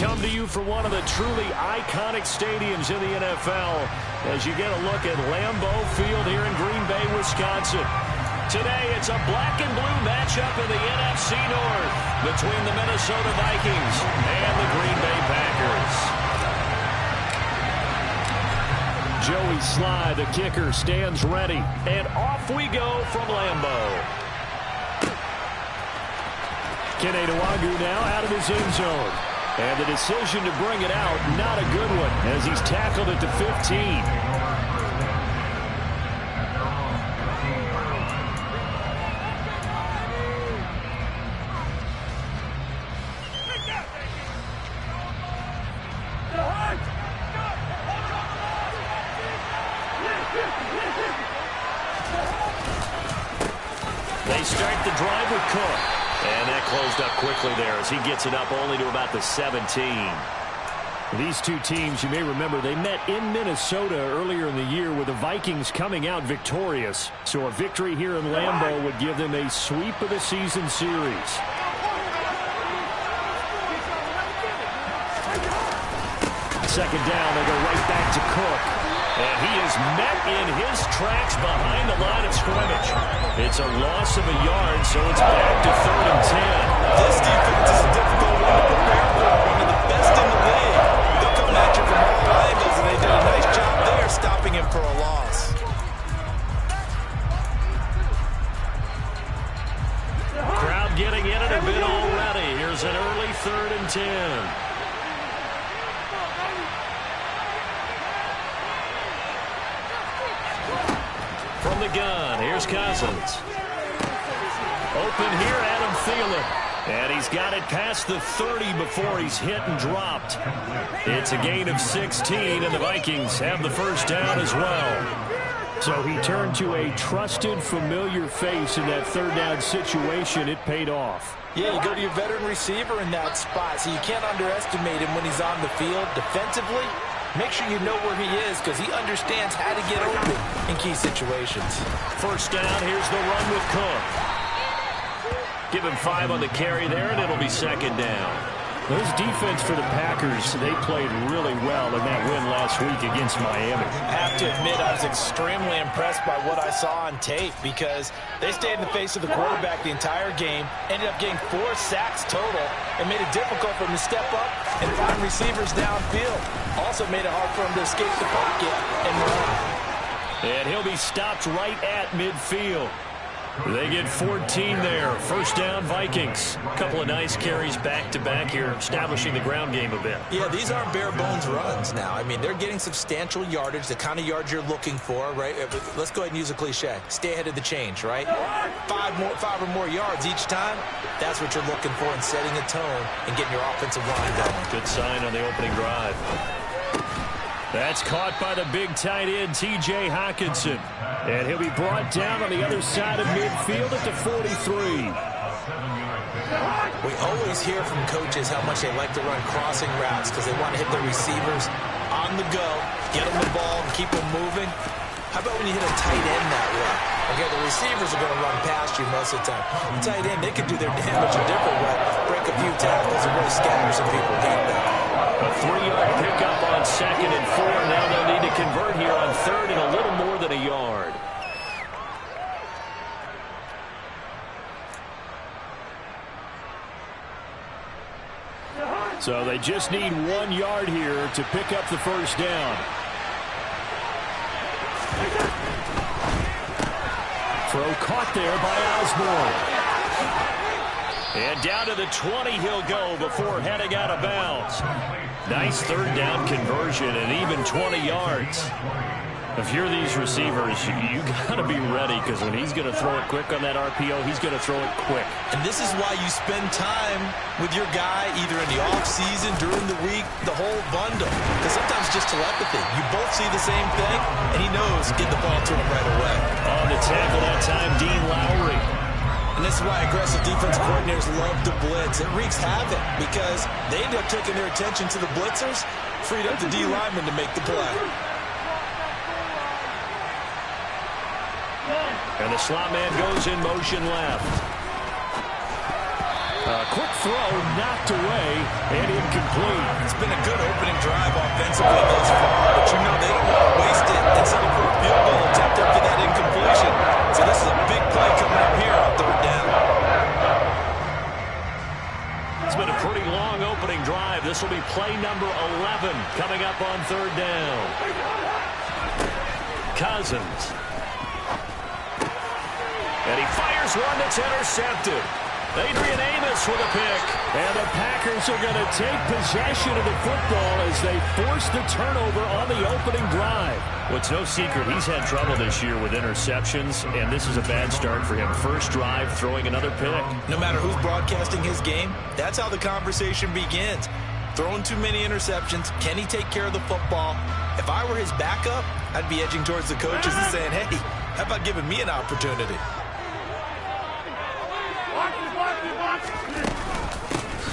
Come to you from one of the truly iconic stadiums in the NFL as you get a look at Lambeau Field here in Green Bay, Wisconsin. Today, it's a black and blue matchup in the NFC North between the Minnesota Vikings and the Green Bay Packers. Joey Sly, the kicker, stands ready, and off we go from Lambeau. Kene Nwangwu now out of his end zone. And the decision to bring it out, not a good one, as he's tackled at the 15. They start the drive with Cook. And that closed up quickly there as he gets it up only to about the 17. These two teams, you may remember, they met in Minnesota earlier in the year with the Vikings coming out victorious. So a victory here in Lambeau would give them a sweep of the season series. Second down, they go right back to Cook. And he is met in his tracks behind the line of scrimmage. It's a loss of a yard, so it's back to 3rd and 10. This defense is a difficult one to prepare for. One of the best in the league. They'll come at you from all angles, and they did a nice job there stopping him for a loss. Crowd getting in it a bit already. Here's an early 3rd and 10. From the gun, here's Cousins. Open here, Adam Thielen. And he's got it past the 30 before he's hit and dropped. It's a gain of 16, and the Vikings have the first down as well. So he turned to a trusted, familiar face in that 3rd down situation. It paid off. Yeah, you go to your veteran receiver in that spot, so you can't underestimate him when he's on the field defensively. Make sure you know where he is because he understands how to get open in key situations. First down, here's the run with Cook. Give him 5 on the carry there, and it'll be second down. Those defense for the Packers, they played really well in that win last week against Miami. I have to admit, I was extremely impressed by what I saw on tape because they stayed in the face of the quarterback the entire game, ended up getting 4 sacks total, and made it difficult for him to step up and find receivers downfield. Also made it hard for him to escape the pocket and run. And he'll be stopped right at midfield. They get 14 there. First down, Vikings. A couple of nice carries back-to-back here, establishing the ground game a bit. Yeah, these aren't bare-bones runs now. I mean, they're getting substantial yardage, the kind of yards you're looking for, right? Let's go ahead and use a cliche. Stay ahead of the change, right? 5 or more yards each time. That's what you're looking for in setting a tone and getting your offensive line going. Good sign on the opening drive. That's caught by the big tight end, T.J. Hockenson. And he'll be brought down on the other side of midfield at the 43. We always hear from coaches how much they like to run crossing routes because they want to hit their receivers on the go, get them the ball, and keep them moving. How about when you hit a tight end that way? Okay, the receivers are going to run past you most of the time. The tight end, they can do their damage a different way, break a few tackles, and really scatter some people deep there. A 3-yard pickup on 2nd and 4. Now they'll need to convert here on 3rd and a little more than a yard. So they just need 1 yard here to pick up the first down. Throw caught there by Osborne. And down to the 20 he'll go before heading out of bounds. Nice 3rd down conversion and even 20 yards. If you're these receivers, you got to be ready because when he's going to throw it quick on that RPO, he's going to throw it quick. And this is why you spend time with your guy either in the offseason, during the week, the whole bundle. Because sometimes just telepathy. You both see the same thing, and he knows get the ball to him right away. On the tackle that time, Dean Lowry. And this is why aggressive defensive coordinators love to blitz. It wreaks havoc because they end up taking their attention to the blitzers, freed up the D lineman to make the play. And the slot man goes in motion left. A quick throw knocked away and incomplete. It's been a good opening drive offensively thus far, but you know they don't want to waste it and settle for a field goal attempt after that incompletion. So this is a big play coming up here on 3rd down. It's been a pretty long opening drive. This will be play number 11 coming up on 3rd down. Cousins. And he fires one that's intercepted. Adrian Amos with a pick. And the Packers are going to take possession of the football as they force the turnover on the opening drive. Well, it's no secret he's had trouble this year with interceptions, and this is a bad start for him. First drive, throwing another pick. No matter who's broadcasting his game, that's how the conversation begins. Throwing too many interceptions. Can he take care of the football? If I were his backup, I'd be edging towards the coaches and saying, hey, how about giving me an opportunity?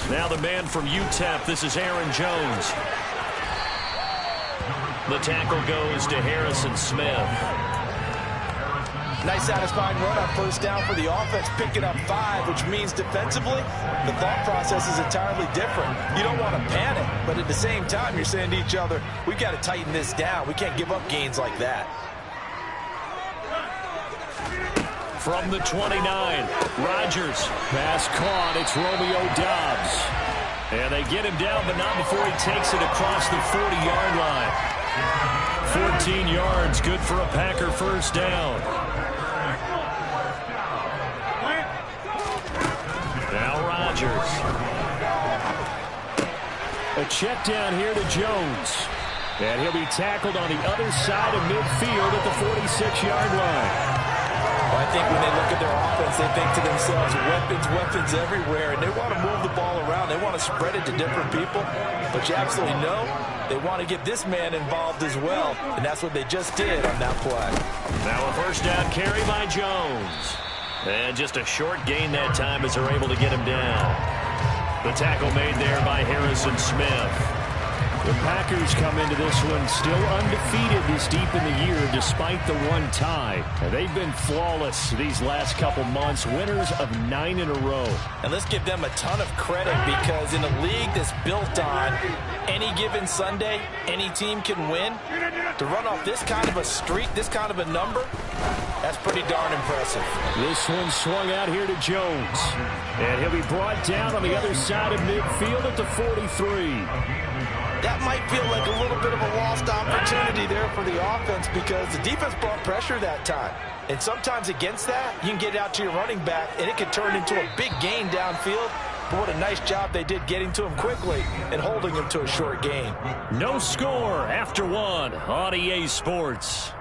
Now the man from UTEP, this is Aaron Jones. The tackle goes to Harrison Smith. Nice satisfying run on first down for the offense, picking up 5, which means defensively, the thought process is entirely different. You don't want to panic, but at the same time, you're saying to each other, we've got to tighten this down. We can't give up gains like that. From the 29, Rodgers. Pass caught. It's Romeo Doubs. And they get him down, but not before he takes it across the 40-yard line. 14 yards, good for a Packer first down. Now Rodgers. A check down here to Jones. And he'll be tackled on the other side of midfield at the 46-yard line. Well, I think when they look at their offense, they think to themselves, weapons everywhere, and they want to move the ball around. They want to spread it to different people. But you absolutely know they want to get this man involved as well, and that's what they just did on that play. Now a first down carry by Jones. And just a short gain that time as they're able to get him down. The tackle made there by Harrison Smith. The Packers come into this one still undefeated this deep in the year despite the one tie. They've been flawless these last couple months, winners of 9 in a row. And let's give them a ton of credit because in a league that's built on any given Sunday, any team can win. To run off this kind of a streak, this kind of a number, that's pretty darn impressive. This one swung out here to Jones. And he'll be brought down on the other side of midfield at the 43. That might feel like a little bit of a lost opportunity there for the offense because the defense brought pressure that time. And sometimes against that, you can get out to your running back, and it could turn into a big gain downfield. But what a nice job they did getting to him quickly and holding him to a short gain. No score after one on EA Sports.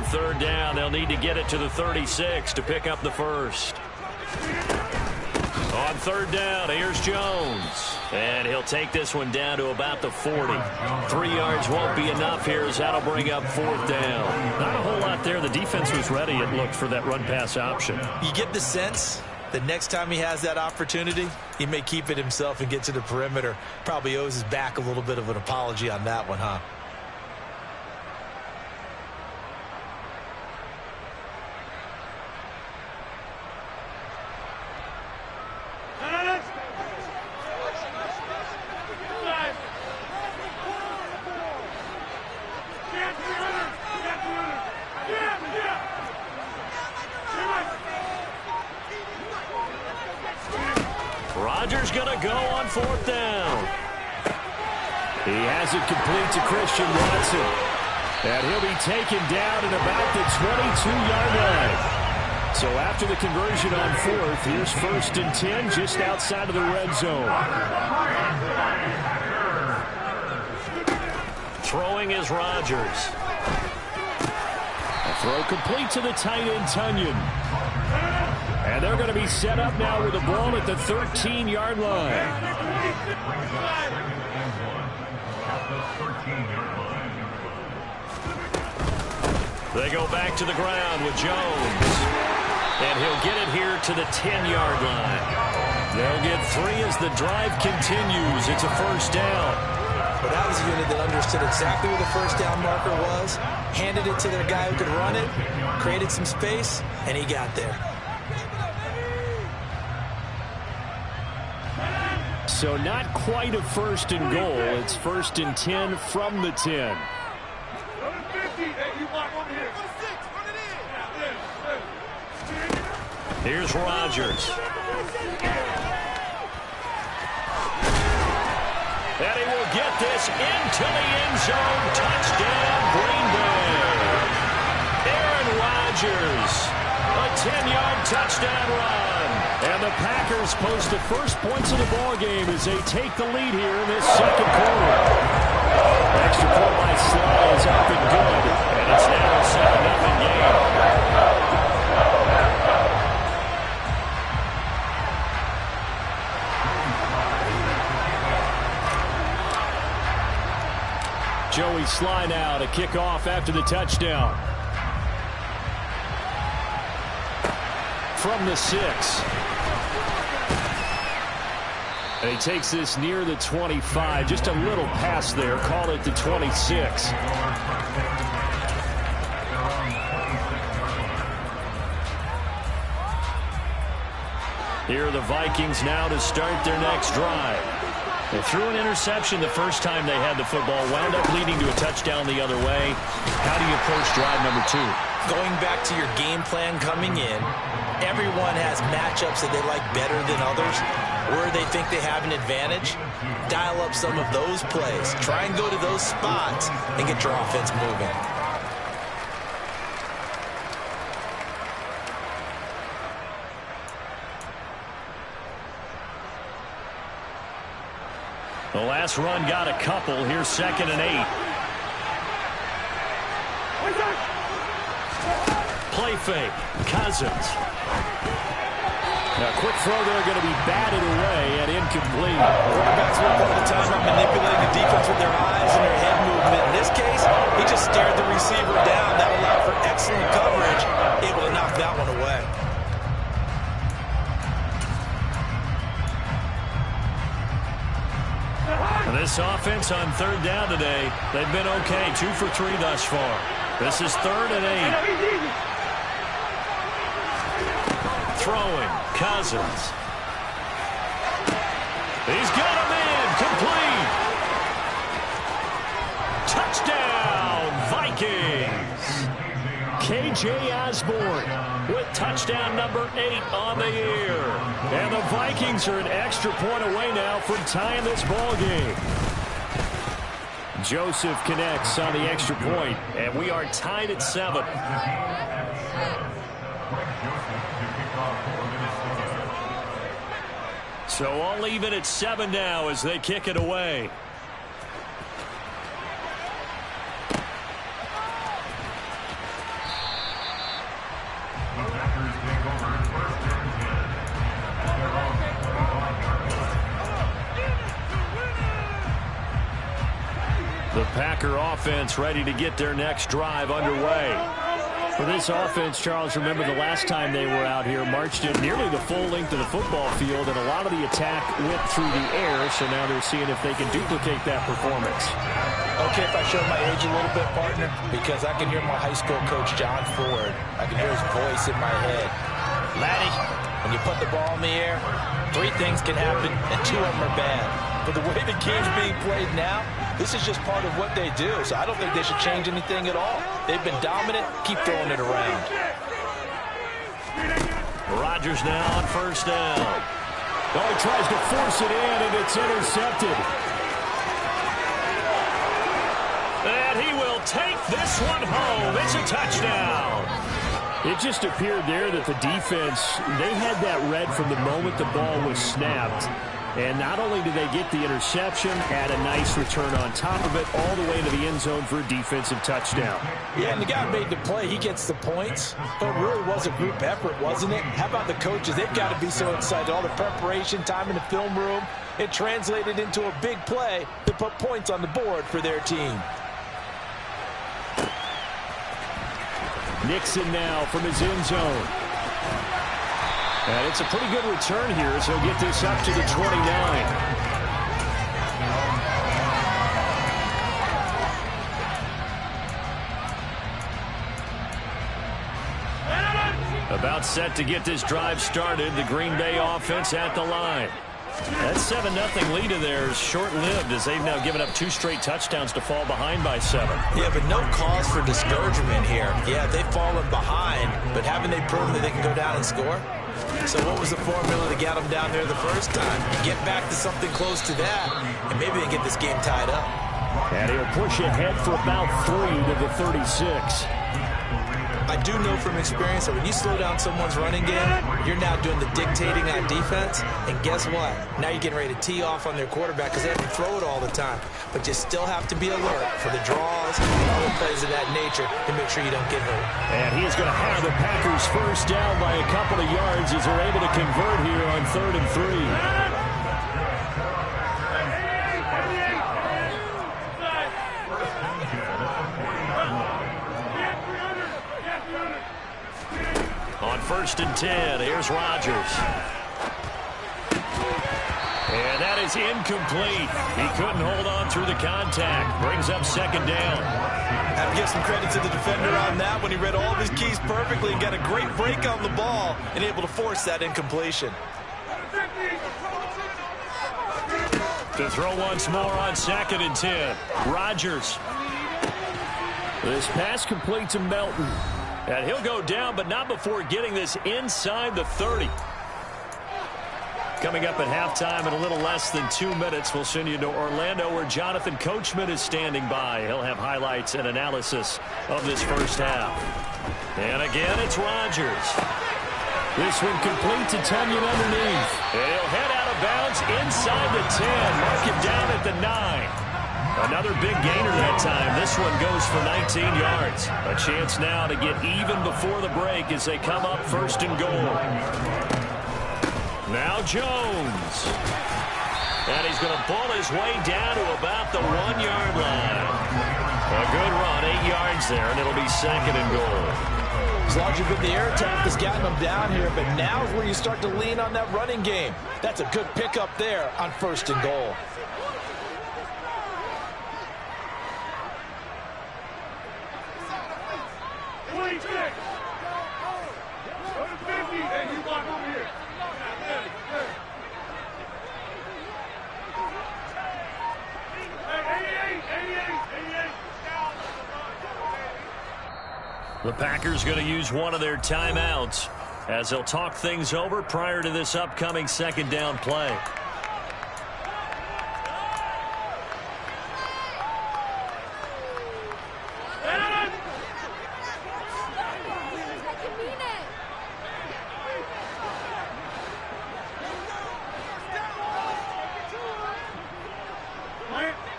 Third down, they'll need to get it to the 36 to pick up the first. On third down, here's Jones. And he'll take this one down to about the 40. 3 yards won't be enough here as that'll bring up fourth down. Not a whole lot there. The defense was ready, it looked, for that run-pass option. You get the sense that next time he has that opportunity, he may keep it himself and get to the perimeter. Probably owes his back a little bit of an apology on that one, huh? Rodgers going to go on fourth down. He has it complete to Christian Watson. And he'll be taken down at about the 22-yard line. So after the conversion on fourth, here's first and 10 just outside of the red zone. Throwing is Rodgers. A throw complete to the tight end, Tunyon. And they're going to be set up now with the ball at the 13-yard line. They go back to the ground with Jones. And he'll get it here to the 10-yard line. They'll get 3 as the drive continues. It's a first down. But that was a unit that understood exactly where the first down marker was, handed it to their guy who could run it, created some space, and he got there. So not quite a first and goal. It's first and 10 from the 10. Here's Rodgers. And he will get this into the end zone. Touchdown, Green Bay. Aaron Rodgers, a 10-yard touchdown run. And the Packers post the first points of the ball game as they take the lead here in this second quarter. Extra point by Sly is up and good. And it's now a 7-0 game. Joey Sly now to kick off after the touchdown. From the 6. And he takes this near the 25. Just a little pass there. Call it the 26. Here are the Vikings now to start their next drive. They threw an interception the first time they had the football, wound up leading to a touchdown the other way. How do you approach drive number 2? Going back to your game plan coming in, everyone has matchups that they like better than others, where they think they have an advantage. Dial up some of those plays. Try and go to those spots and get your offense moving. The last run got a couple. Here's 2nd and 8. Play fake. Cousins. Now, quick throw there going to be batted away and incomplete. Quarterbacks work all the time on manipulating the defense with their eyes and their head movement. In this case, he just stared the receiver down. That allowed for excellent coverage. Able to knock that one away. This offense on 3rd down today, they've been okay. 2 for 3 thus far. This is 3rd and 8. Throwing, Cousins. He's got him in, complete. Touchdown, Vikings. K.J. Osborne with touchdown number 8 on the year. And the Vikings are an extra point away now from tying this ball game. Joseph connects on the extra point, and we are tied at 7. So all even at 7 now as they kick it away. The Packer offense ready to get their next drive underway. For this offense, Charles, remember the last time they were out here, marched in nearly the full length of the football field, and a lot of the attack went through the air, so now they're seeing if they can duplicate that performance. Okay, if I show my age a little bit, partner, because I can hear my high school coach, John Ford. I can hear his voice in my head. Laddie, when you put the ball in the air, 3 things can happen, and 2 of them are bad. But the way the game's being played now, this is just part of what they do. So I don't think they should change anything at all. They've been dominant. Keep throwing it around. Rodgers now on 1st down. Oh, he tries to force it in, and it's intercepted. And he will take this one home. It's a touchdown. It just appeared there that the defense, they had that read from the moment the ball was snapped. And not only did they get the interception, had a nice return on top of it, all the way to the end zone for a defensive touchdown. Yeah, and the guy made the play. He gets the points. But it really was a group effort, wasn't it? How about the coaches? They've got to be so excited. All the preparation time in the film room, it translated into a big play to put points on the board for their team. Nixon now from his end zone. And it's a pretty good return here as he'll get this up to the 29. About set to get this drive started. The Green Bay offense at the line. That 7-0 lead of theirs short-lived as they've now given up 2 straight touchdowns to fall behind by 7. Yeah, but no cause for discouragement here. Yeah, they've fallen behind, but haven't they proven that they can go down and score? So what was the formula to get them down there the first time? Get back to something close to that, and maybe they get this game tied up. And he'll push ahead for about 3 to the 36. I do know from experience that when you slow down someone's running game, you're now doing the dictating on defense. And guess what? Now you're getting ready to tee off on their quarterback because they have to throw it all the time. But you still have to be alert for the draws and other plays of that nature to make sure you don't get hurt. And he is going to have the Packers first down by a couple of yards as they're able to convert here on 3rd and 3. first and 10. Here's Rodgers. And that is incomplete. He couldn't hold on through the contact. Brings up second down. Have to give some credit to the defender on that when he read all of his keys perfectly and got a great break on the ball and able to force that incompletion. To throw once more on second and 10. Rodgers. This pass complete to Melton. And he'll go down, but not before getting this inside the 30. Coming up at halftime in a little less than 2 minutes, we'll send you to Orlando where Jonathan Coachman is standing by. He'll have highlights and analysis of this first half. And again, it's Rodgers. This one complete to Tunyon underneath. And he'll head out of bounds inside the 10. Mark him down at the 9. Another big gainer that time. This one goes for 19 yards. A chance now to get even before the break as they come up first and goal. Now Jones. And he's going to pull his way down to about the 1-yard line. A good run, 8 yards there, and it'll be second and goal. As long as you've been the air attack that's gotten them down here, but now is where you start to lean on that running game. That's a good pickup there on first and goal. The Packers going to use one of their timeouts as they'll talk things over prior to this upcoming second down play.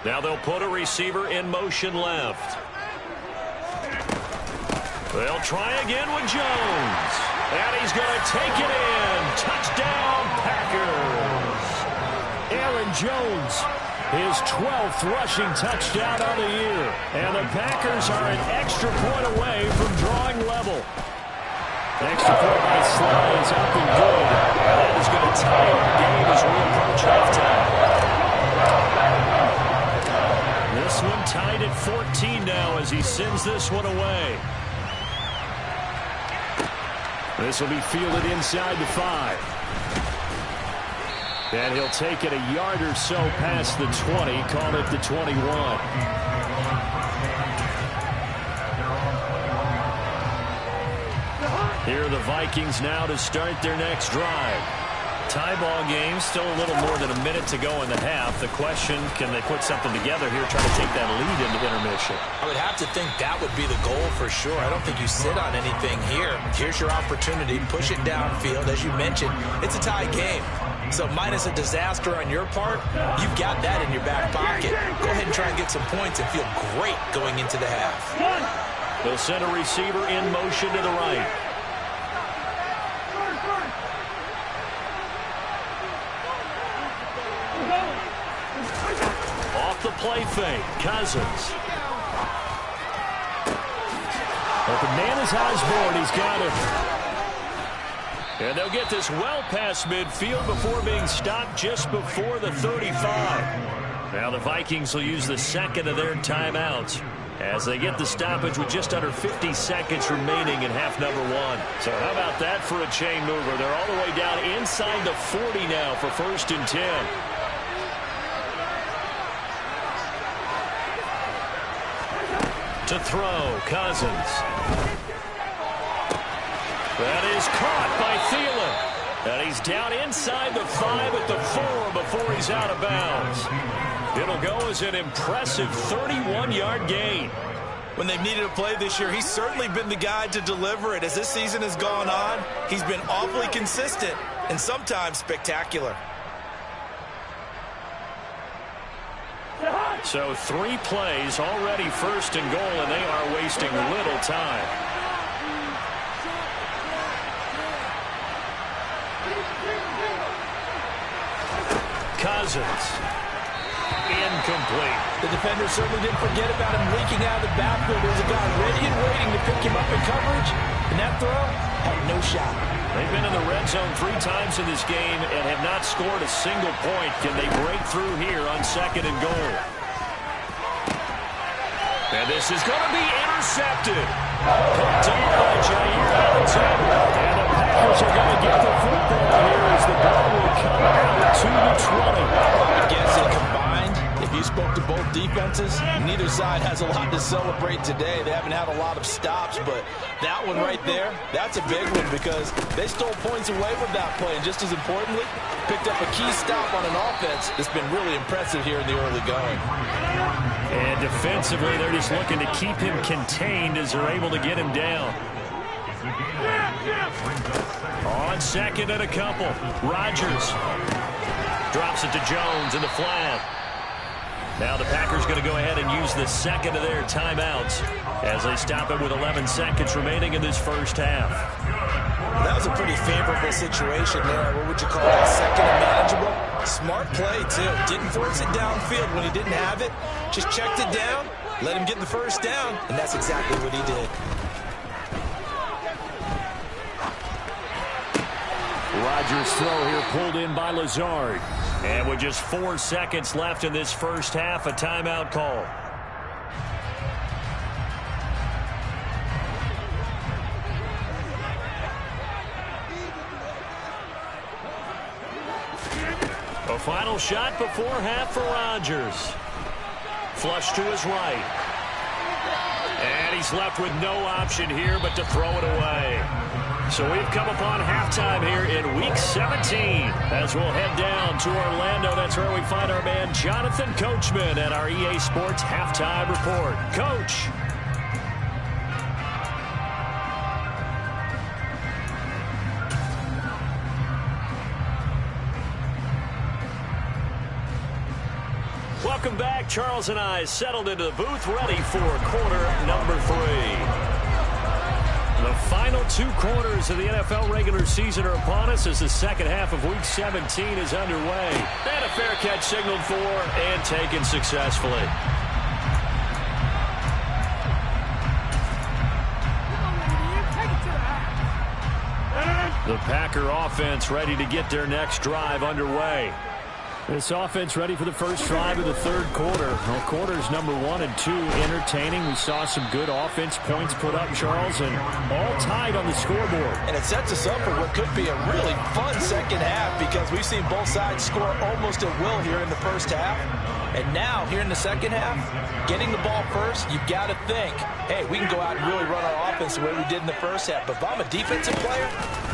Now they'll put a receiver in motion left. They'll try again with Jones. And he's going to take it in. Touchdown, Packers. Aaron Jones, his 12th rushing touchdown of the year. And the Packers are an extra point away from drawing level. Extra point by Sly is up and good. And that is going to tie our game as we approach halftime. This one tied at 14 now as he sends this one away. This will be fielded inside the 5. And he'll take it a yard or so past the 20, call it the 21. Here are the Vikings now to start their next drive. Tie ball game, still a little more than a minute to go in the half. The question, can they put something together here, try to take that lead into intermission? I would have to think that would be the goal for sure. I don't think you sit on anything here. Here's your opportunity. Push it downfield. As you mentioned, it's a tie game. So minus a disaster on your part, you've got that in your back pocket. Go ahead and try and get some points and feel great going into the half. They'll send a receiver in motion to the right. The play fake, Cousins. But the man is Osborne. He's got it. And they'll get this well past midfield before being stopped just before the 35. Now the Vikings will use the second of their timeouts as they get the stoppage with just under 50 seconds remaining in half number 1. So how about that for a chain mover? They're all the way down inside the 40 now for first and 10. To throw, Cousins. That is caught by Thielen. And he's down inside the 5 at the 4 before he's out of bounds. It'll go as an impressive 31-yard gain. When they've needed a play this year, he's certainly been the guy to deliver it. As this season has gone on, he's been awfully consistent and sometimes spectacular. So 3 plays already first and goal, and they are wasting little time. Cousins. Incomplete. The defender certainly didn't forget about him leaking out of the backfield. There's a guy ready and waiting to pick him up in coverage, and that throw had no shot. They've been in the red zone 3 times in this game and have not scored a single point. Can they break through here on 2nd and goal? And this is going to be intercepted. Picked up by Jair Alexander. And the Packers are going to get the football here as the ball will come out to the 20. I guess they combined. If you spoke to both defenses, neither side has a lot to celebrate today. They haven't had a lot of stops, but that one right there, that's a big one because they stole points away with that play. And just as importantly, picked up a key stop on an offense that's been really impressive here in the early going. And defensively, they're just looking to keep him contained as they're able to get him down. On 2nd and a couple, Rodgers drops it to Jones in the flat. Now the Packers going to go ahead and use the 2nd of their timeouts as they stop it with 11 seconds remaining in this first half. That was a pretty favorable situation there. What would you call that? 2nd and manageable? Smart play, too. Didn't force it downfield when he didn't have it. Just checked it down, let him get the first down, and that's exactly what he did. Rodgers' throw here pulled in by Lazard. And with just 4 seconds left in this first half, a timeout call. A final shot before half for Rodgers. Flush to his right. And he's left with no option here but to throw it away. So we've come upon halftime here in Week 17. As we'll head down to Orlando, that's where we find our man Jonathan Coachman at our EA Sports Halftime Report. Coach. Welcome back. Charles and I settled into the booth, ready for quarter number 3. The final 2 quarters of the NFL regular season are upon us as the second half of Week 17 is underway. And a fair catch signaled for and taken successfully. The Packer offense ready to get their next drive underway. This offense ready for the first drive of the 3rd quarter. Well, quarters number 1 and 2 entertaining. We saw some good offense points put up, Charles, and all tied on the scoreboard. And it sets us up for what could be a really fun second half because we've seen both sides score almost at will here in the first half. And now, here in the second half, getting the ball first, you've got to think, hey, we can go out and really run our offense the way we did in the first half. But if I'm a defensive player,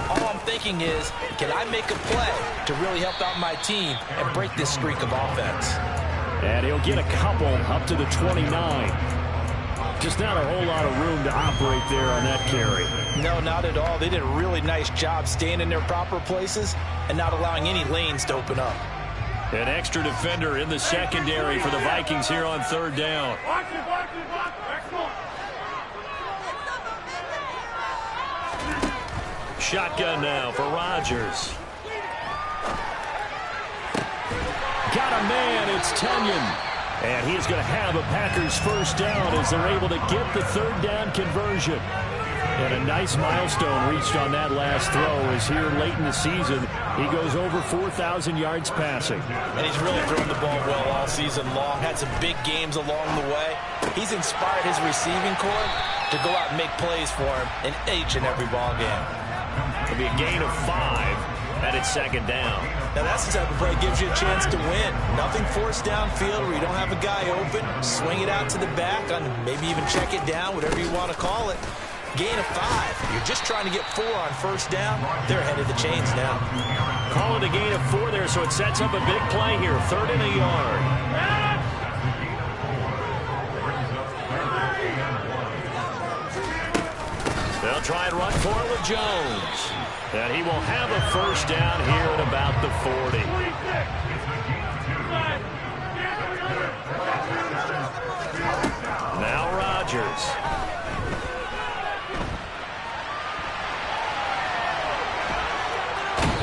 all I'm thinking is, can I make a play to really help out my team and break this streak of offense? And he'll get a couple up to the 29. Just not a whole lot of room to operate there on that carry. No, not at all. They did a really nice job staying in their proper places and not allowing any lanes to open up. An extra defender in the secondary for the Vikings here on 3rd down. Shotgun now for Rodgers. Got a man, it's Tunyon. And he's going to have a Packers first down as they're able to get the 3rd down conversion. And a nice milestone reached on that last throw as here late in the season, he goes over 4,000 yards passing. And he's really thrown the ball well all season long. Had some big games along the way. He's inspired his receiving corps to go out and make plays for him in each and every ball game. It'll be a gain of 5. And it's 2nd down. Now that's the type of play that gives you a chance to win. Nothing forced downfield where you don't have a guy open. Swing it out to the back, on maybe even check it down, whatever you want to call it. Gain of 5. You're just trying to get 4 on first down. They're ahead of the chains now. Call it a gain of 4 there, so it sets up a big play here. 3rd and a yard. They'll try and run for it with Jones. And he will have a first down here at about the 40. Now Rodgers.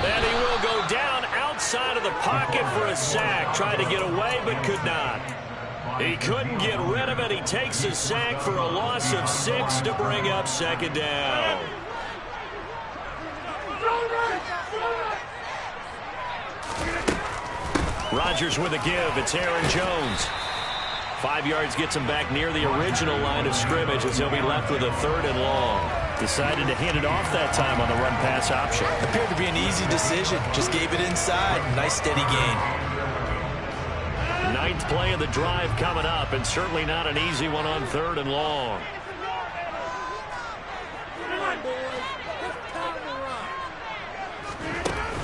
And he will go down outside of the pocket for a sack. Tried to get away, but could not. He couldn't get rid of it. He takes a sack for a loss of 6 to bring up 2nd down. Rodgers with a give. It's Aaron Jones. 5 yards gets him back near the original line of scrimmage as he'll be left with a 3rd and long. Decided to hand it off that time on the run-pass option. Appeared to be an easy decision. Just gave it inside. Nice steady gain. 9th play of the drive coming up, and certainly not an easy one on 3rd and long.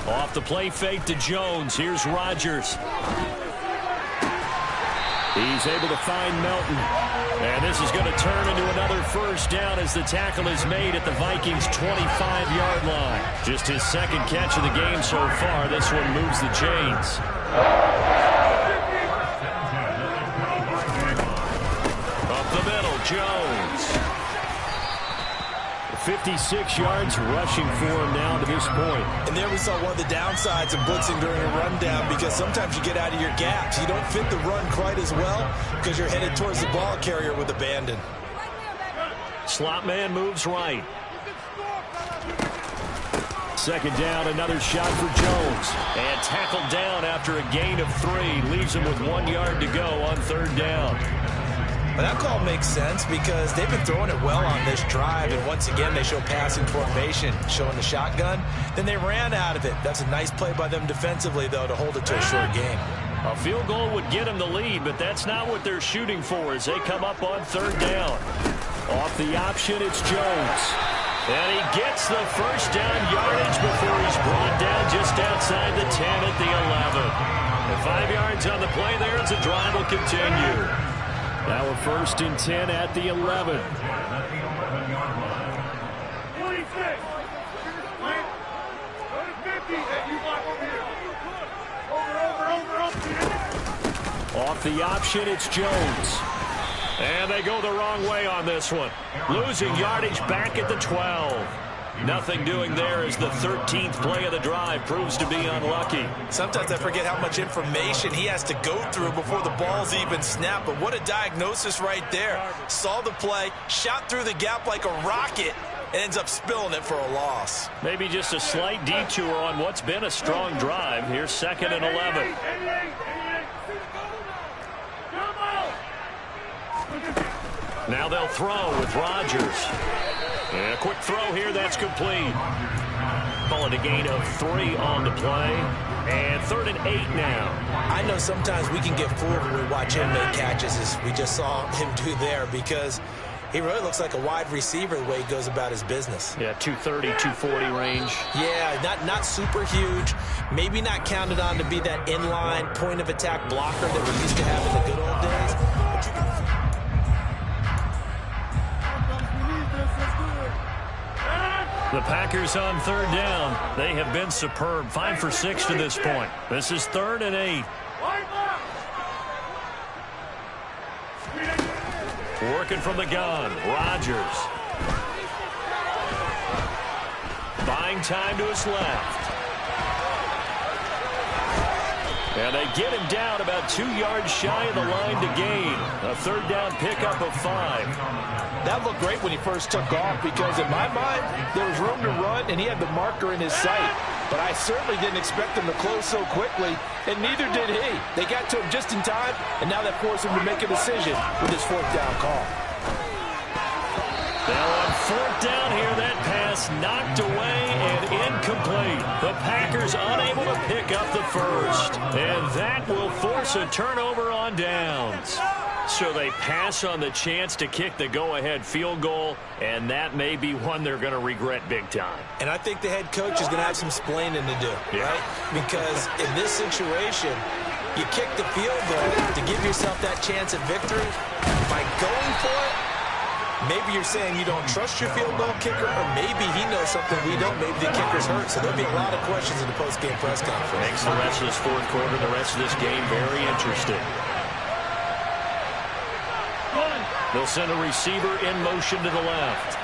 Off the play fake to Jones. Here's Rodgers. He's able to find Melton. And this is going to turn into another 1st down as the tackle is made at the Vikings' 25-yard line. Just his 2nd catch of the game so far. This one moves the chains. Up the middle, Jones. 56 yards rushing for him now to this point. And there we saw one of the downsides of blitzing during a rundown, because sometimes you get out of your gaps. You don't fit the run quite as well because you're headed towards the ball carrier with abandon. Slot man moves right. 2nd down, another shot for Jones. And tackled down after a gain of 3. Leaves him with 1 yard to go on 3rd down. Well, that call makes sense because they've been throwing it well on this drive, and once again they show passing formation, showing the shotgun. Then they ran out of it. That's a nice play by them defensively, though, to hold it to a short game. A field goal would get them the lead, but that's not what they're shooting for as they come up on 3rd down. Off the option, it's Jones. And he gets the 1st down yardage before he's brought down just outside the 10 at the 11. And 5 yards on the play there as the drive will continue. Now a 1st and 10 at the 11. Off the option, it's Jones. And they go the wrong way on this one. Losing yardage back at the 12. Nothing doing there as the 13th play of the drive proves to be unlucky. Sometimes I forget how much information he has to go through before the ball's even snapped. But what a diagnosis right there. Saw the play, shot through the gap like a rocket, and ends up spilling it for a loss. Maybe just a slight detour on what's been a strong drive. Here's 2nd and 11. Now they'll throw with Rodgers. And a quick throw here, that's complete. Call it a gain of 3 on the play. And 3rd and 8 now. I know sometimes we can get fooled when we watch him make catches, as we just saw him do there, because he really looks like a wide receiver the way he goes about his business. Yeah, 230, 240 range. Yeah, not super huge. Maybe not counted on to be that inline point-of-attack blocker that we used to have in the good old days. But you can... The Packers on 3rd down. They have been superb. 5 for 6 to this point. This is 3rd and 8. Working from the gun. Rodgers. Buying time to his left. And they get him down about 2 yards shy of the line to gain. A 3rd down pickup of 5. That looked great when he first took off, because in my mind, there was room to run and he had the marker in his sight. But I certainly didn't expect him to close so quickly, and neither did he. They got to him just in time, and now that forced him to make a decision with his 4th down call. Now on 4th down here, that pass knocked away and incomplete. The Packers unable to pick up the 1st. And that will force a turnover on downs. So they pass on the chance to kick the go-ahead field goal, and that may be one they're going to regret big time. And I think the head coach is going to have some splaining to do, right? Because in this situation, you kick the field goal to give yourself that chance at victory. By going for it, maybe you're saying you don't trust your field goal kicker, or maybe he knows something we don't. Maybe the kicker's hurt. So there'll be a lot of questions in the post-game press conference. Makes the rest of this 4th quarter, the rest of this game very interesting. They'll send a receiver in motion to the left.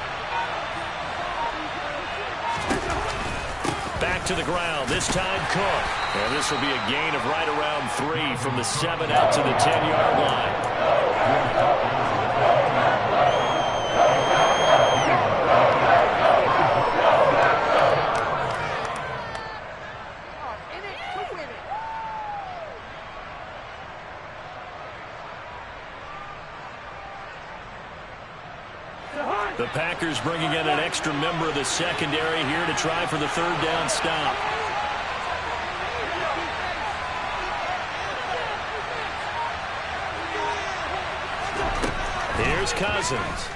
Back to the ground, this time Cook. And this will be a gain of right around 3 from the 7 out to the 10-yard line. The Packers bringing in an extra member of the secondary here to try for the third down stop. Here's Cousins.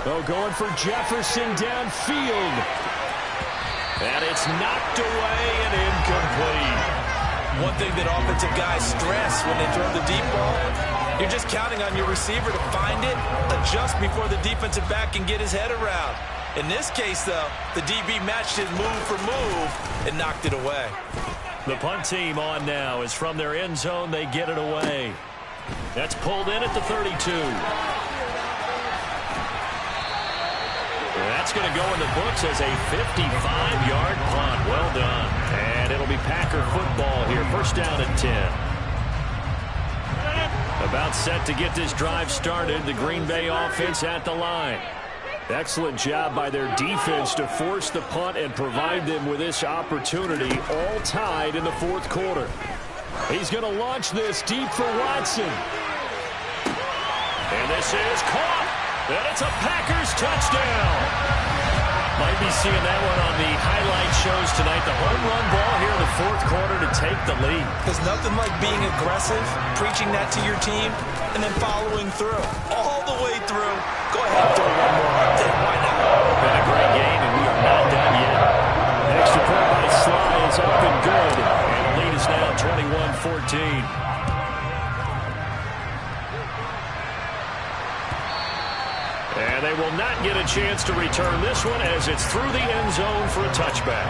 Oh, going for Jefferson downfield. And it's knocked away and incomplete. One thing that offensive guys stress when they throw the deep ball, you're just counting on your receiver to find it, adjust before the defensive back can get his head around. In this case, though, the DB matched his move for move and knocked it away. The punt team on now is from their end zone. They get it away. That's pulled in at the 32. That's going to go in the books as a 55-yard punt. Well done. And it'll be Packer football here. First down and 10. About set to get this drive started. The Green Bay offense at the line. Excellent job by their defense to force the punt and provide them with this opportunity, all tied in the fourth quarter. He's going to launch this deep for Watson. And this is caught. And it's a Packers touchdown. Might be seeing that one on the highlight shows tonight. The home run ball here in the fourth quarter to take the lead. There's nothing like being aggressive, preaching that to your team, and then following through. All the way through. Go ahead and throw one more up there. Why not? Been a great game, and we are not done yet. Extra point by Sly is up and good. And the lead is now 21-14. And they will not get a chance to return this one as it's through the end zone for a touchback.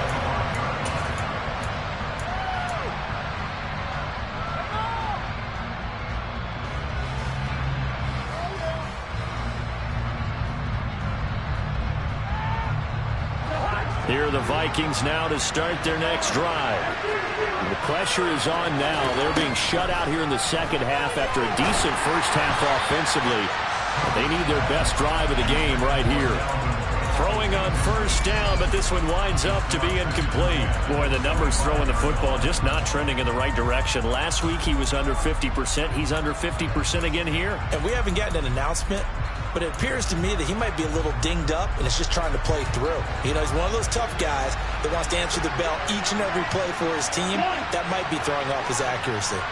Here are the Vikings now to start their next drive. And the pressure is on now. They're being shut out here in the second half after a decent first half offensively. They need their best drive of the game right here. Throwing on first down, but this one winds up to be incomplete. Boy, the numbers throwing the football just not trending in the right direction. Last week he was under 50%. He's under 50% again here. And we haven't gotten an announcement, but it appears to me that he might be a little dinged up and is just trying to play through. You know, he's one of those tough guys that wants to answer the bell each and every play for his team. That might be throwing off his accuracy.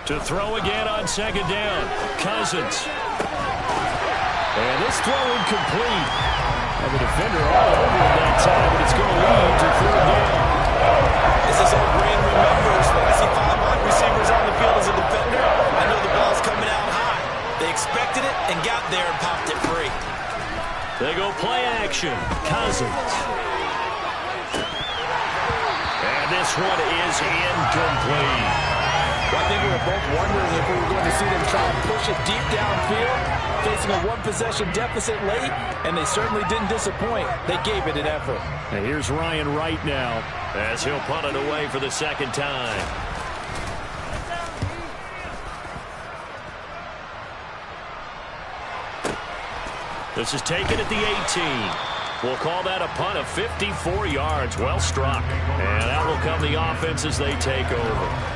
To throw again on second down. Cousins. And this throw incomplete. And the defender all over him that time, but it's going to lead to third down. This is old Green remembers. When I see 5 wide receivers on the field as a defender, I know the ball's coming out high. They expected it and got there and popped it free. They go play action. Cousins. And this one is incomplete. Well, I think we were both wondering if we were going to see them try and push it deep downfield, facing a one-possession deficit late, and they certainly didn't disappoint. They gave it an effort. And here's Ryan Wright now as he'll punt it away for the second time. This is taken at the 18. We'll call that a punt of 54 yards. Well struck. And that will come the offense as they take over.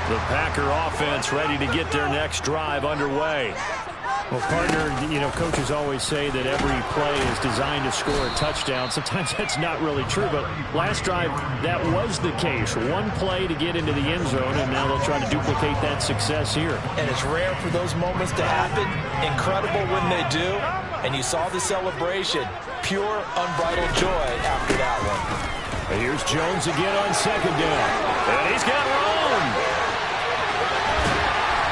The Packer offense ready to get their next drive underway. Well, partner, you know, coaches always say that every play is designed to score a touchdown. Sometimes that's not really true, but last drive, that was the case. One play to get into the end zone, and now they'll try to duplicate that success here. And it's rare for those moments to happen. Incredible when they do. And you saw the celebration. Pure, unbridled joy after that one. And here's Jones again on second down. And he's got room.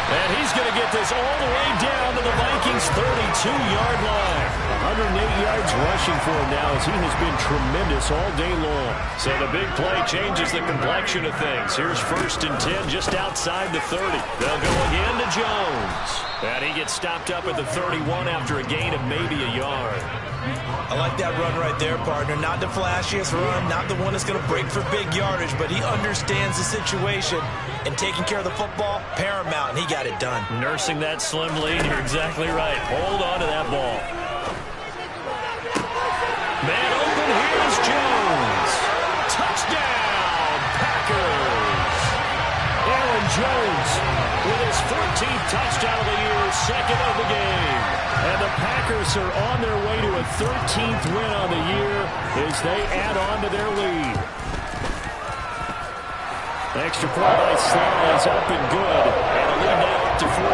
And he's going to get this all the way down to the Vikings' 32-yard line. 108 yards rushing for him now as he has been tremendous all day long. So the big play changes the complexion of things. Here's first and 10 just outside the 30. They'll go again to Jones. And he gets stopped up at the 31 after a gain of maybe a yard. I like that run right there, partner. Not the flashiest run, not the one that's going to break for big yardage, but he understands the situation, and taking care of the football, paramount, and he got it done. Nursing that slim lead, you're exactly right. Hold on to that ball. Man touchdown of the year, second of the game. And the Packers are on their way to a 13th win on the year as they add on to their lead. Extra point by Sly is up and good. And a lead now up to 14.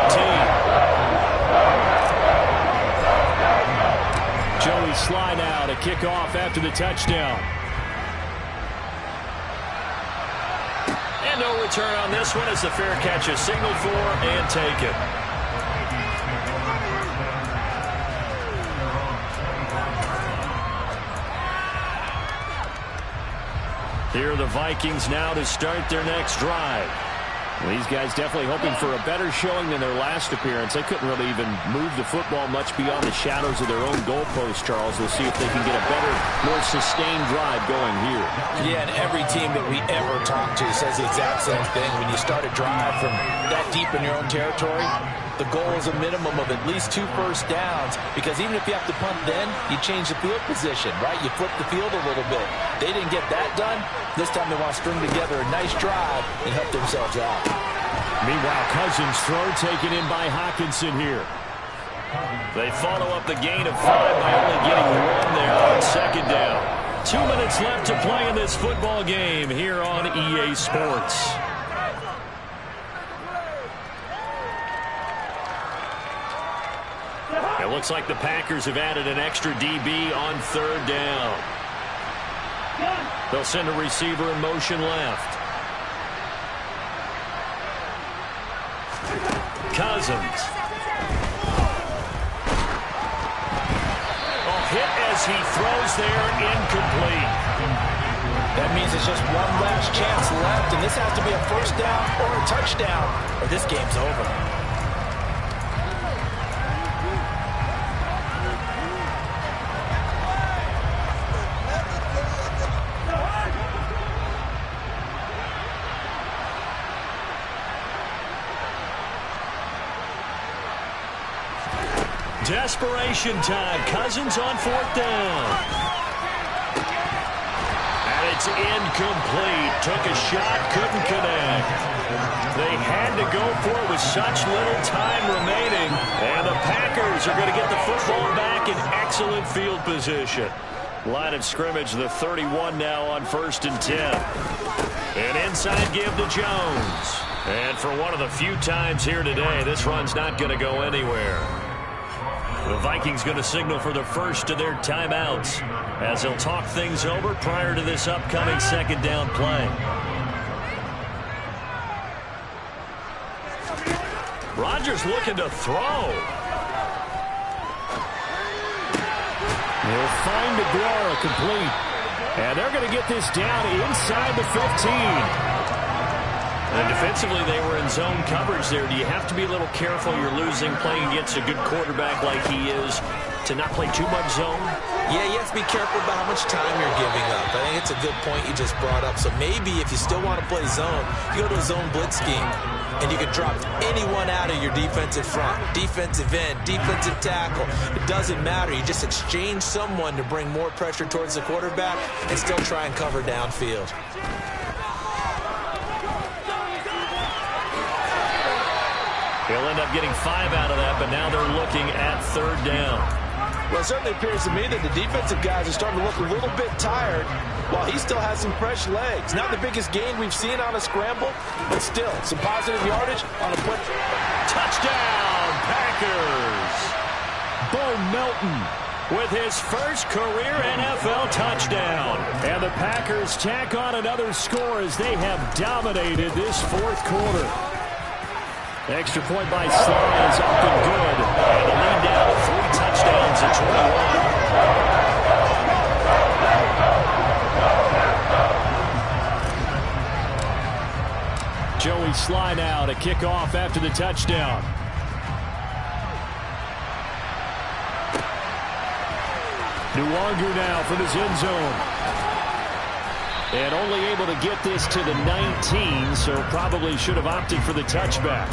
Joey Sly now to kick off after the touchdown. And no return on this one as the fair catch is signaled for and taken. Here are the Vikings now to start their next drive. Well, these guys definitely hoping for a better showing than their last appearance. They couldn't really even move the football much beyond the shadows of their own goalpost, Charles. We'll see if they can get a better, more sustained drive going here. Yeah, and every team that we ever talk to says the exact same thing. When you start a drive from that deep in your own territory, the goal is a minimum of at least 2 first downs, because even if you have to punt then, you change the field position, right? You flip the field a little bit. They didn't get that done. This time they want to string together a nice drive and help themselves out. Meanwhile, Cousins' throw taken in by Hockenson here. They follow up the gain of 5 by only getting 1 there on second down. 2 minutes left to play in this football game here on EA Sports. It looks like the Packers have added an extra DB on third down. They'll send a receiver in motion left. Cousins. Oh, hit as he throws there, incomplete. That means it's just one last chance left, and this has to be a first down or a touchdown, or this game's over. Desperation time. Cousins on fourth down. And it's incomplete. Took a shot, couldn't connect. They had to go for it with such little time remaining. And the Packers are going to get the football back in excellent field position. Line of scrimmage, the 31 now on 1st and 10. An inside give to Jones. And for one of the few times here today, this run's not going to go anywhere. The Vikings going to signal for the first of their timeouts as they'll talk things over prior to this upcoming second down play. Rodgers looking to throw. They'll find Aguero complete. And they're going to get this down inside the 15. And defensively, they were in zone coverage there. Do you have to be a little careful? You're losing, playing against a good quarterback like he is, to not play too much zone? Yeah, you have to be careful about how much time you're giving up. I think it's a good point you just brought up. So maybe if you still want to play zone, you go to a zone blitz scheme, and you can drop anyone out of your defensive front, defensive end, defensive tackle. It doesn't matter. You just exchange someone to bring more pressure towards the quarterback and still try and cover downfield. They'll end up getting 5 out of that, but now they're looking at third down. Well, it certainly appears to me that the defensive guys are starting to look a little bit tired while he still has some fresh legs. Not the biggest gain we've seen on a scramble, but still some positive yardage on a play. Touchdown, Packers! Bo Melton with his first career NFL touchdown. And the Packers tack on another score as they have dominated this fourth quarter. Extra point by Sly is up and good. And the lead down to 3 touchdowns at 21. Joey Sly now to kick off after the touchdown. Nwangu now from his end zone. And only able to get this to the 19, so probably should have opted for the touchback.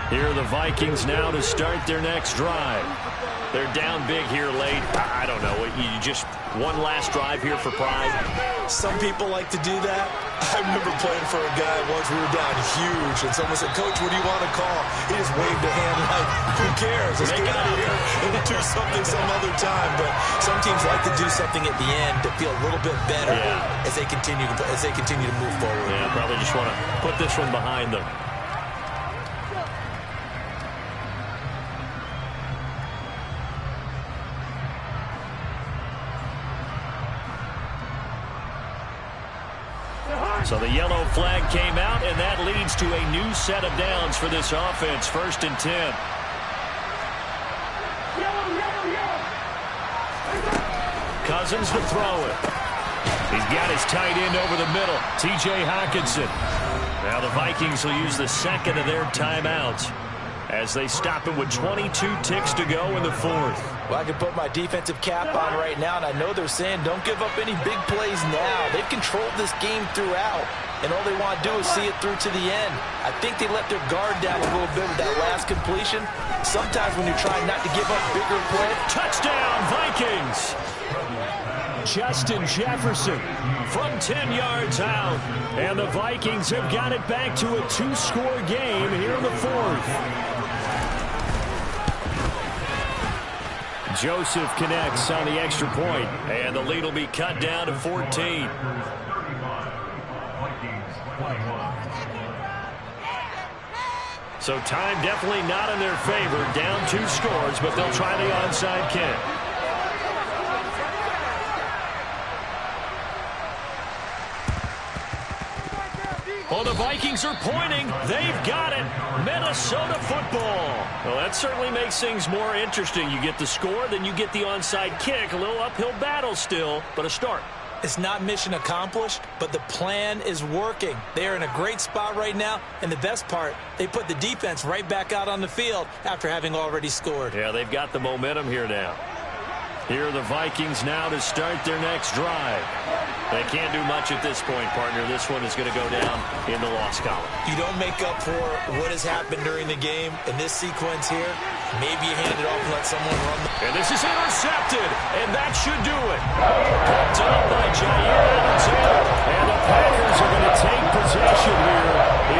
Here are the Vikings now to start their next drive. They're down big here late. I don't know. You just one last drive here for pride. Some people like to do that. I remember playing for a guy once. We were down huge, and someone said, "Coach, what do you want to call?" He just waved a hand like, "Who cares? Let's get out of here and do something some other time." But some teams like to do something at the end to feel a little bit better as they continue to move forward. Yeah, probably just want to put this one behind them. So the yellow flag came out, and that leads to a new set of downs for this offense. 1st and 10. Cousins to throw it. He's got his tight end over the middle, T.J. Hockenson. Now the Vikings will use the second of their timeouts as they stop it with 22 ticks to go in the 4th. Well, I can put my defensive cap on right now, and I know they're saying don't give up any big plays now. They've controlled this game throughout, and all they want to do is see it through to the end. I think they let their guard down a little bit with that last completion. Sometimes when you're trying not to give up bigger plays. Touchdown, Vikings! Justin Jefferson from 10 yards out. And the Vikings have got it back to a 2-score game here in the 4th. Joseph connects on the extra point, and the lead will be cut down to 14. So time definitely not in their favor. Down 2 scores, but they'll try the onside kick. Oh, the Vikings are pointing. They've got it. Minnesota football. Well, that certainly makes things more interesting. You get the score, then you get the onside kick. A little uphill battle still, but a start. It's not mission accomplished, but the plan is working. They are in a great spot right now, and the best part, they put the defense right back out on the field after having already scored. Yeah, they've got the momentum here now. Here are the Vikings now to start their next drive. They can't do much at this point, partner. This one is going to go down in the loss column. You don't make up for what has happened during the game in this sequence here. Maybe you hand it off and let someone run. And this is intercepted, and that should do it. Picked up by Jair Alexander. And the Packers are going to take possession here.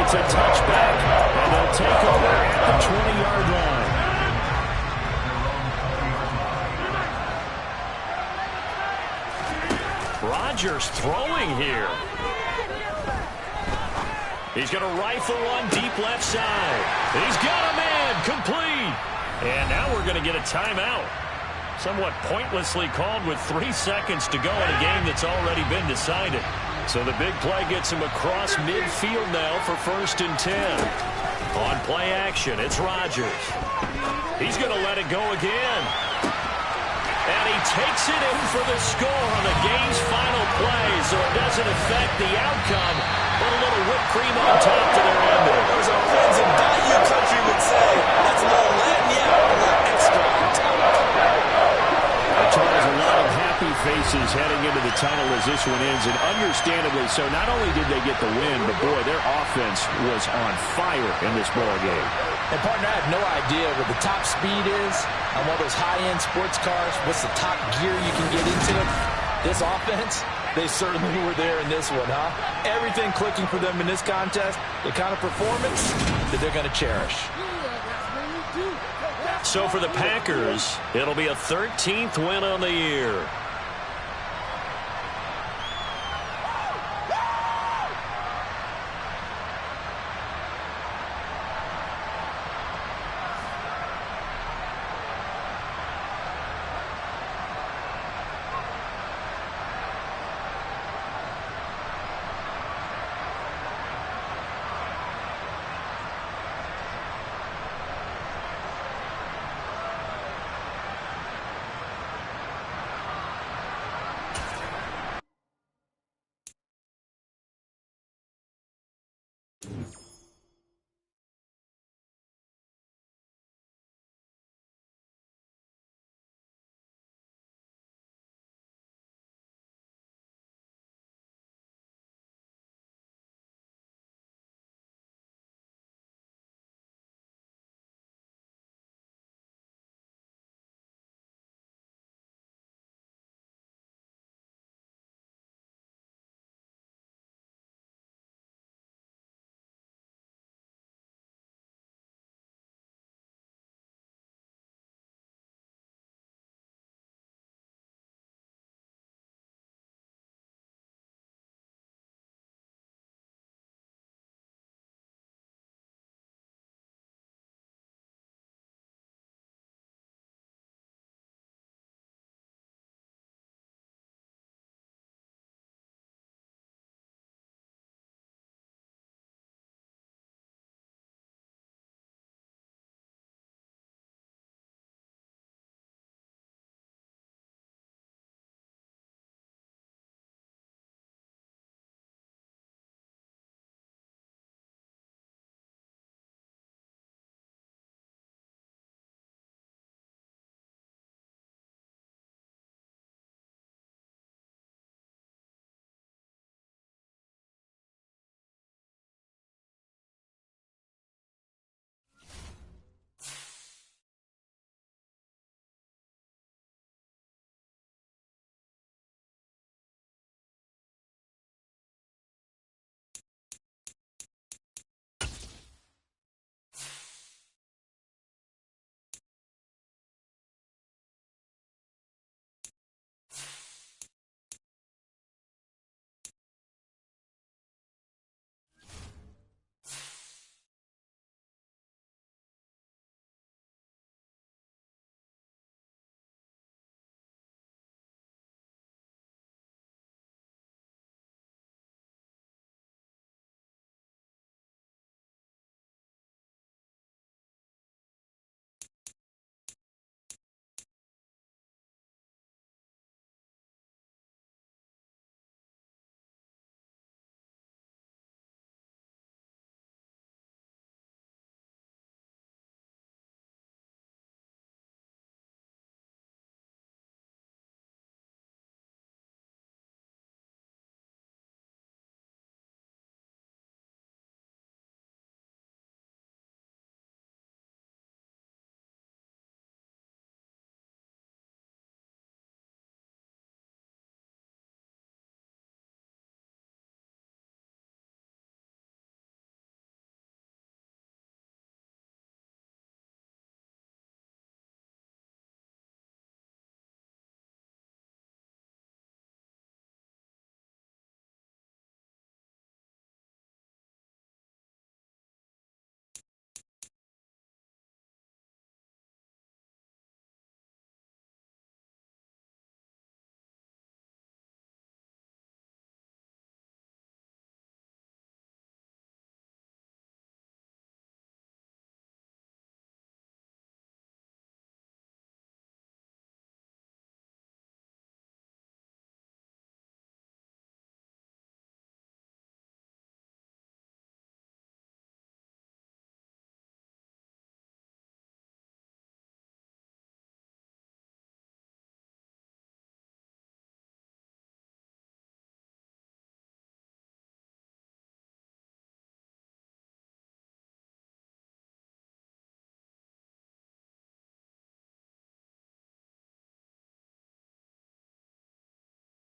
It's a touchback, and they'll take over at the 20-yard line. Rodgers throwing here. He's going to rifle one deep left side. He's got a man complete. And now we're going to get a timeout. Somewhat pointlessly called with 3 seconds to go in a game that's already been decided. So the big play gets him across midfield now for 1st and 10. On play action, it's Rodgers. He's going to let it go again. And he takes it in for the score on the game's final play, so it doesn't affect the outcome, but a little whipped cream on top to their ending. As our friends in Bayou Country would say, that's a little lagniappe, a little extra on top. Charles, a lot of happy faces heading into the tunnel as this one ends, and understandably so. Not only did they get the win, but boy, their offense was on fire in this ball game. And partner, I have no idea what the top speed is on one of those high-end sports cars. What's the top gear you can get into it? This offense, they certainly were there in this one, huh? Everything clicking for them in this contest, the kind of performance that they're going to cherish. So for the Packers, it'll be a 13th win on the year.